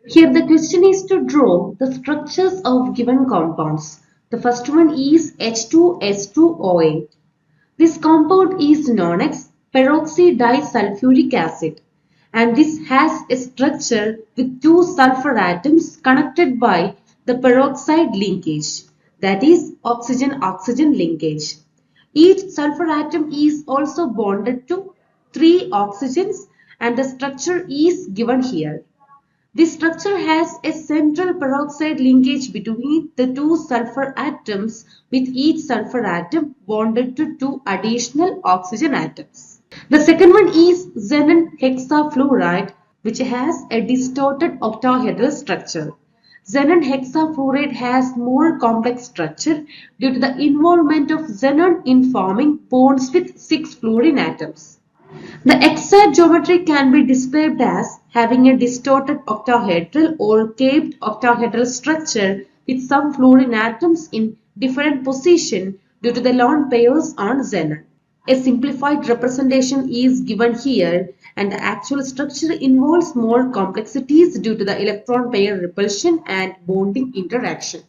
Here the question is to draw the structures of given compounds. The first one is H2S2O8. This compound is known as peroxydisulfuric acid, and this has a structure with two sulfur atoms connected by the peroxide linkage, that is oxygen-oxygen linkage. Each sulfur atom is also bonded to three oxygens and the structure is given here. This structure has a central peroxide linkage between the two sulfur atoms with each sulfur atom bonded to two additional oxygen atoms. The second one is xenon hexafluoride, which has a distorted octahedral structure. Xenon hexafluoride has more complex structure due to the involvement of xenon in forming bonds with six fluorine atoms. The exact geometry can be described as having a distorted octahedral or caped octahedral structure with some fluorine atoms in different position due to the lone pairs on xenon. A simplified representation is given here and the actual structure involves more complexities due to the electron pair repulsion and bonding interaction.